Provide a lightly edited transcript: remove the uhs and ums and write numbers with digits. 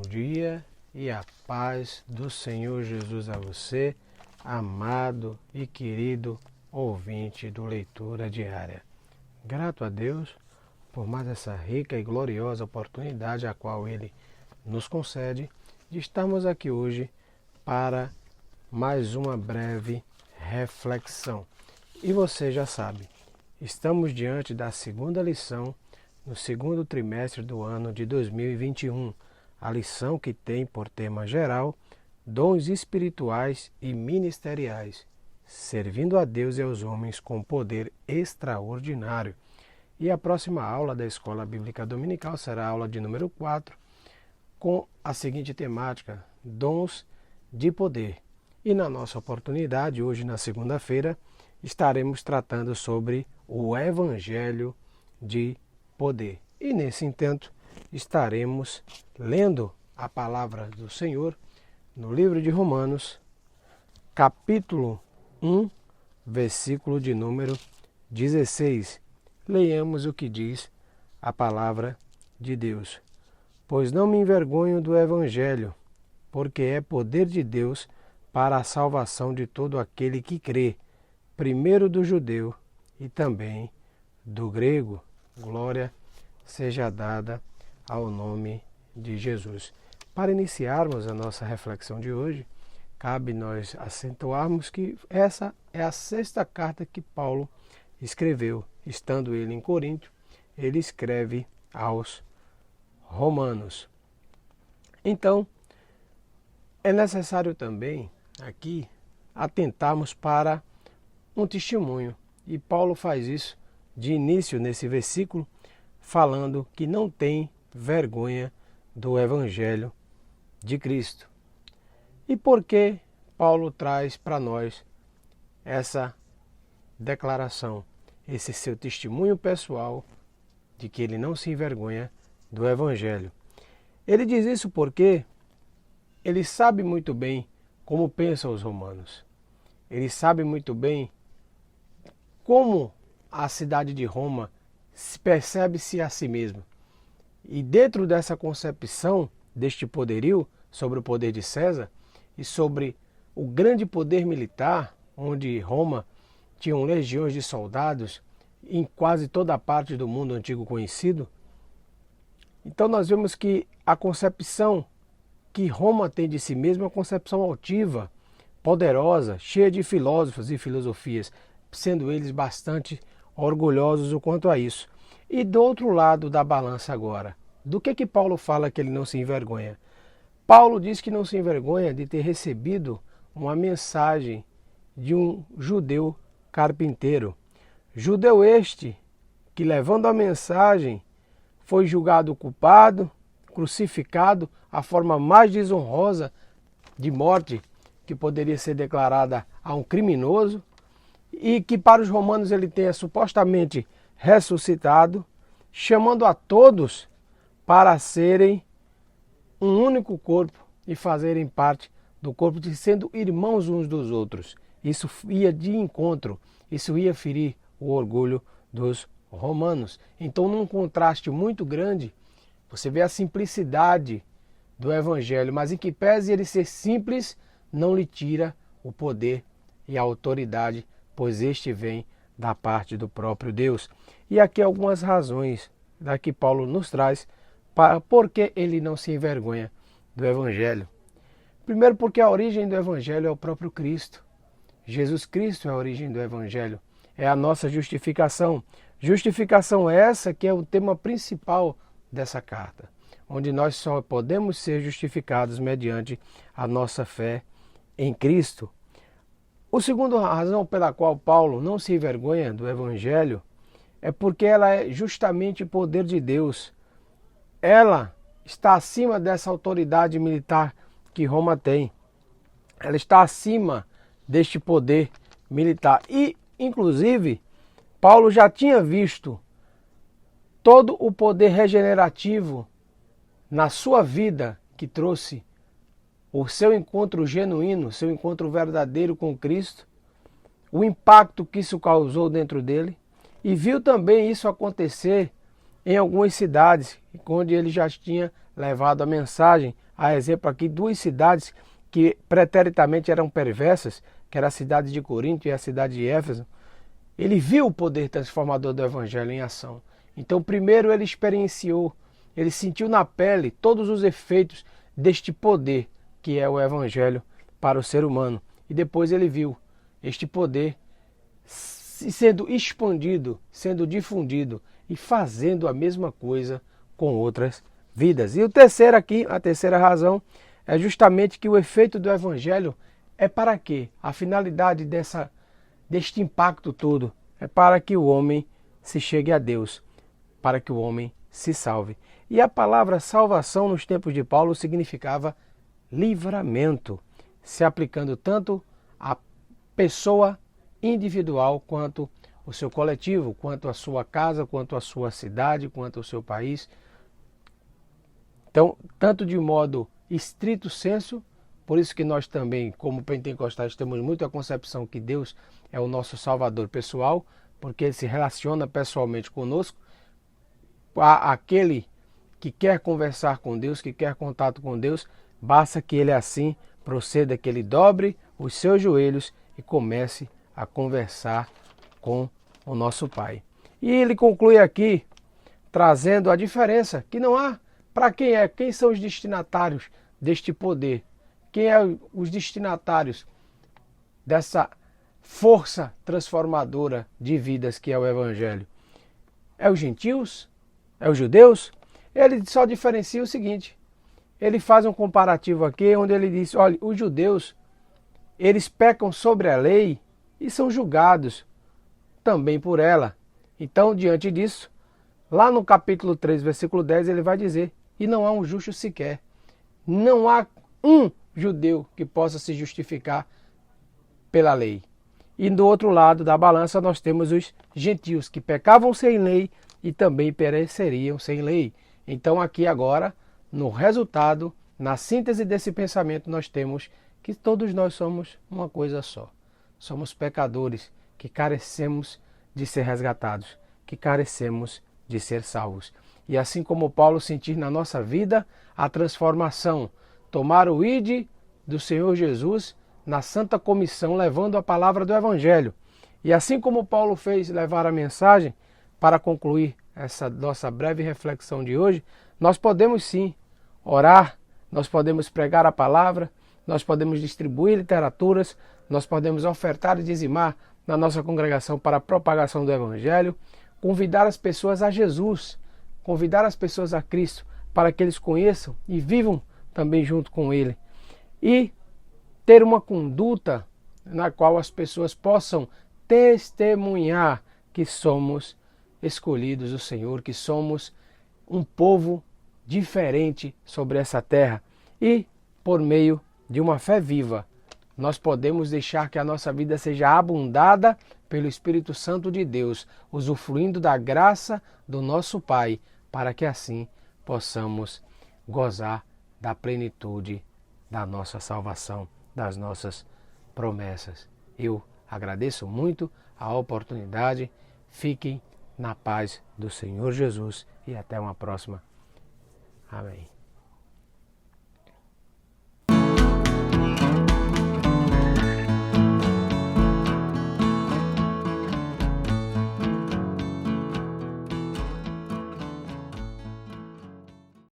dia e a paz do Senhor Jesus a você, amado e querido ouvinte do Leitura Diária. Grato a Deus por mais essa rica e gloriosa oportunidade a qual Ele nos concede de estarmos aqui hoje para mais uma breve reflexão. E você já sabe, estamos diante da segunda lição no segundo trimestre do ano de 2021, a lição que tem por tema geral dons espirituais e ministeriais, servindo a Deus e aos homens com poder extraordinário. E a próxima aula da Escola Bíblica Dominical será a aula de número 4, com a seguinte temática, dons de poder. E na nossa oportunidade, hoje na segunda-feira, estaremos tratando sobre o Evangelho de poder. E nesse intento estaremos lendo a palavra do Senhor no livro de Romanos, capítulo 1, versículo de número 16. Leiamos o que diz a palavra de Deus. Pois não me envergonho do Evangelho, porque é poder de Deus para a salvação de todo aquele que crê, primeiro do judeu e também do grego. Glória seja dada ao nome de Jesus. Para iniciarmos a nossa reflexão de hoje, cabe nós acentuarmos que essa é a sexta carta que Paulo escreveu. Estando ele em Corinto, ele escreve aos Romanos. Então, é necessário também aqui atentarmos para um testemunho. E Paulo faz isso de início nesse versículo, falando que não tem vergonha do Evangelho de Cristo. E por que Paulo traz para nós essa declaração, esse seu testemunho pessoal de que ele não se envergonha do Evangelho? Ele diz isso porque ele sabe muito bem como pensam os romanos. Ele sabe muito bem como a cidade de Roma percebe-se a si mesma. E dentro dessa concepção deste poderio sobre o poder de César e sobre o grande poder militar, onde Roma tinha legiões de soldados em quase toda a parte do mundo antigo conhecido, então nós vemos que a concepção que Roma tem de si mesma é uma concepção altiva, poderosa, cheia de filósofos e filosofias, sendo eles bastante orgulhosos quanto a isso. E do outro lado da balança agora, do que Paulo fala que ele não se envergonha? Paulo diz que não se envergonha de ter recebido uma mensagem de um judeu carpinteiro. Judeu este que, levando a mensagem, foi julgado culpado, crucificado, a forma mais desonrosa de morte que poderia ser declarada a um criminoso, e que para os romanos ele tenha supostamente ressuscitado, chamando a todos para serem um único corpo e fazerem parte do corpo, de sendo irmãos uns dos outros. Isso ia de encontro, isso ia ferir o orgulho dos romanos. Então, num contraste muito grande, você vê a simplicidade do Evangelho, mas em que pese ele ser simples, não lhe tira o poder e a autoridade, pois este vem da parte do próprio Deus. E aqui algumas razões que Paulo nos traz para por que ele não se envergonha do Evangelho. Primeiro, porque a origem do Evangelho é o próprio Cristo. Jesus Cristo é a origem do Evangelho, é a nossa justificação. Justificação essa que é o tema principal dessa carta, onde nós só podemos ser justificados mediante a nossa fé em Cristo. A segunda razão pela qual Paulo não se envergonha do Evangelho é porque ela é justamente o poder de Deus. Ela está acima dessa autoridade militar que Roma tem. Ela está acima deste poder militar. E, inclusive, Paulo já tinha visto todo o poder regenerativo na sua vida que trouxe o seu encontro genuíno, seu encontro verdadeiro com Cristo, o impacto que isso causou dentro dele, e viu também isso acontecer em algumas cidades, onde ele já tinha levado a mensagem a exemplo aqui, duas cidades que preteritamente eram perversas, que era a cidade de Corinto e a cidade de Éfeso. Ele viu o poder transformador do Evangelho em ação. Então, primeiro ele experienciou, ele sentiu na pele todos os efeitos deste poder que é o Evangelho para o ser humano. E depois ele viu este poder sendo expandido, sendo difundido e fazendo a mesma coisa com outras vidas. E o terceiro aqui, a terceira razão, é justamente que o efeito do Evangelho é para quê? A finalidade deste impacto todo é para que o homem se chegue a Deus, para que o homem se salve. E a palavra salvação nos tempos de Paulo significava livramento, se aplicando tanto à pessoa individual quanto o seu coletivo, quanto a sua casa, quanto a sua cidade, quanto ao seu país. Então, tanto de modo estrito senso, por isso que nós também, como pentecostais, temos muito a concepção que Deus é o nosso Salvador pessoal, porque Ele se relaciona pessoalmente conosco. Aquele que quer conversar com Deus, que quer contato com Deus, basta que ele assim proceda, que ele dobre os seus joelhos e comece a conversar com o nosso Pai. E ele conclui aqui, trazendo a diferença, que não há para quem são os destinatários deste poder, quem é os destinatários dessa força transformadora de vidas que é o Evangelho. É os gentios? É os judeus? Ele só diferencia o seguinte, ele faz um comparativo aqui onde ele diz, olha, os judeus, eles pecam sobre a lei e são julgados também por ela. Então, diante disso, lá no capítulo 3, versículo 10, ele vai dizer, e não há um justo sequer. Não há um judeu que possa se justificar pela lei. E do outro lado da balança nós temos os gentios que pecavam sem lei e também pereceriam sem lei. Então aqui agora, no resultado, na síntese desse pensamento, nós temos que todos nós somos uma coisa só. Somos pecadores que carecemos de ser resgatados, que carecemos de ser salvos. E assim como Paulo sentir na nossa vida a transformação, tomar o ide do Senhor Jesus na Santa Comissão, levando a palavra do Evangelho. E assim como Paulo fez levar a mensagem, para concluir essa nossa breve reflexão de hoje, nós podemos sim orar, nós podemos pregar a palavra, nós podemos distribuir literaturas, nós podemos ofertar e dizimar na nossa congregação para a propagação do Evangelho, convidar as pessoas a Jesus, convidar as pessoas a Cristo, para que eles conheçam e vivam também junto com Ele. E ter uma conduta na qual as pessoas possam testemunhar que somos escolhidos do Senhor, que somos um povo diferente sobre essa terra. E, por meio de uma fé viva, nós podemos deixar que a nossa vida seja abundada pelo Espírito Santo de Deus, usufruindo da graça do nosso Pai, para que assim possamos gozar da plenitude da nossa salvação, das nossas promessas. Eu agradeço muito a oportunidade. Fiquem na paz do Senhor Jesus e até uma próxima. Amém.